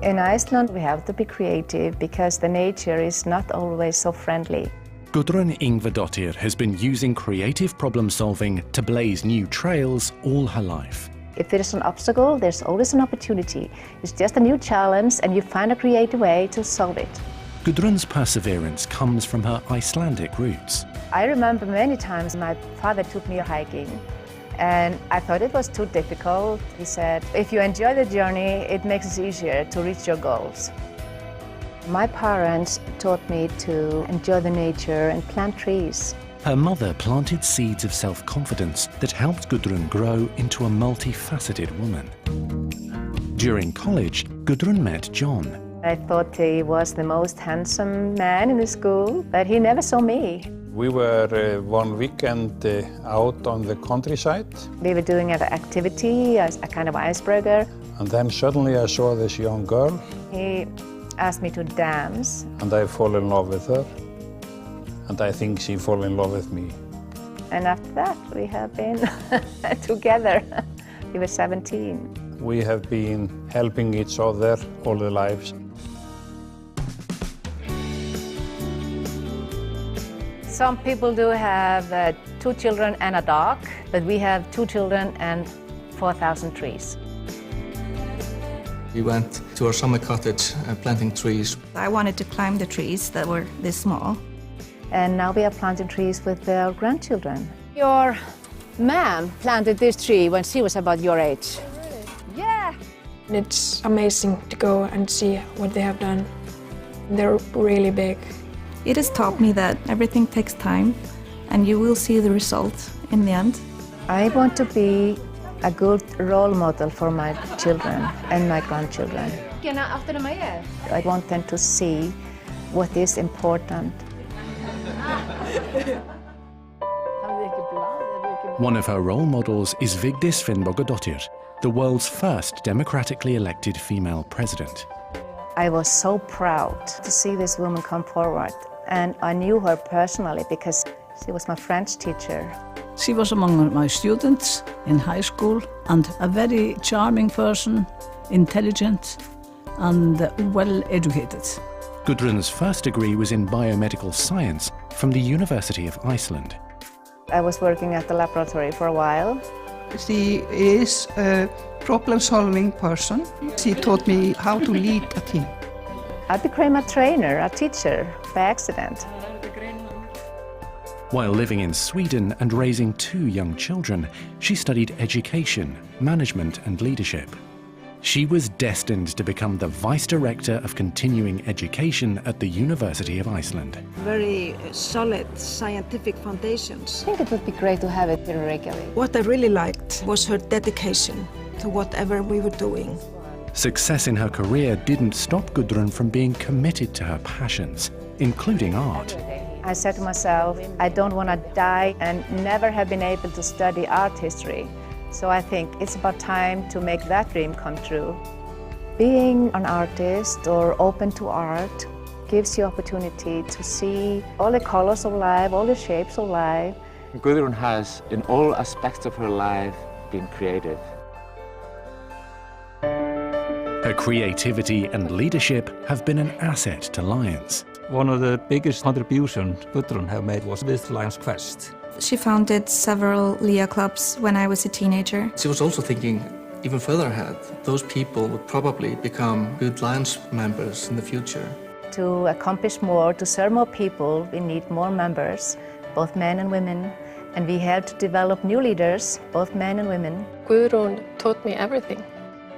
In Iceland, we have to be creative because the nature is not always so friendly. Gudrun YNGVADOTTIR has been using creative problem-solving to blaze new trails all her life. If there is an obstacle, there's always an opportunity. It's just a new challenge and you find a creative way to solve it. Gudrun's perseverance comes from her Icelandic roots. I remember many times my father took me hiking and I thought it was too difficult. He said, if you enjoy the journey, it makes it easier to reach your goals. My parents taught me to enjoy the nature and plant trees. Her mother planted seeds of self-confidence that helped Gudrun grow into a multifaceted woman. During college, Gudrun met John. I thought he was the most handsome man in the school, but he never saw me. We were one weekend out on the countryside. We were doing an activity, a kind of icebreaker. And then suddenly I saw this young girl. He asked me to dance. And I fall in love with her. And I think she fell in love with me. And after that, we have been together. We were 17. We have been helping each other all the lives. Some people do have 2 children and a dog, but we have 2 children and 4,000 trees. We went to our summer cottage planting trees. I wanted to climb the trees that were this small. And now we are planting trees with our grandchildren. Your mom planted this tree when she was about your age. Really? Yeah. It's amazing to go and see what they have done. They're really big. It has taught me that everything takes time and you will see the result in the end. I want to be a good role model for my children and my grandchildren. I want them to see what is important. One of her role models is Vigdis Finnbogadottir, the world's first democratically elected female president. I was so proud to see this woman come forward, and I knew her personally because she was my French teacher. She was among my students in high school and a very charming person, intelligent and well educated. Gudrun's first degree was in biomedical science from the University of Iceland. I was working at the laboratory for a while. She is a problem-solving person. She taught me how to lead a team. I became a trainer, a teacher, by accident. While living in Sweden and raising 2 young children, she studied education, management and leadership. She was destined to become the Vice Director of Continuing Education at the University of Iceland. Very solid scientific foundations. I think it would be great to have it here regularly. What I really liked was her dedication to whatever we were doing. Success in her career didn't stop Gudrun from being committed to her passions, including art. I said to myself, I don't want to die and never have been able to study art history. So I think it's about time to make that dream come true. Being an artist or open to art gives you opportunity to see all the colors of life, all the shapes of life. Gudrun has, in all aspects of her life, been creative. Her creativity and leadership have been an asset to Lions. One of the biggest contributions Gudrun have made was with Lions Quest. She founded several LIA clubs when I was a teenager. She was also thinking even further ahead. Those people would probably become good Lions members in the future. To accomplish more, to serve more people, we need more members, both men and women. And we have to develop new leaders, both men and women. Gudrun taught me everything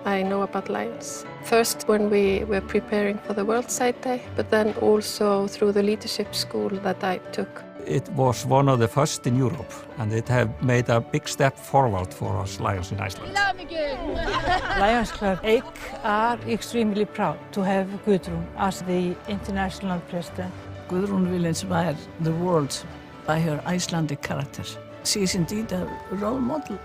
I know about Lions. First when we were preparing for the World Sight Day, but then also through the leadership school that I took. It was one of the first in Europe, and it have made a big step forward for us Lions in Iceland. Lions Club Eik are extremely proud to have Gudrun as the international president. Gudrun will inspire the world by her Icelandic character. She is indeed a role model.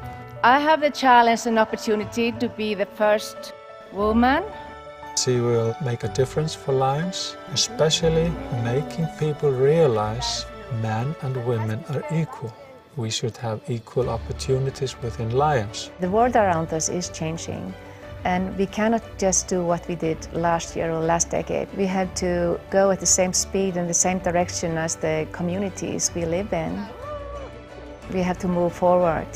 I have the challenge and opportunity to be the first woman. She will make a difference for Lions, especially making people realize men and women are equal. We should have equal opportunities within Lions. The world around us is changing. And we cannot just do what we did last year or last decade. We have to go at the same speed and the same direction as the communities we live in. We have to move forward.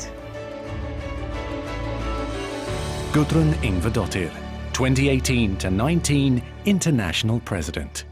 Gudrun YNGVADOTTIR, 2018 to 19 International President.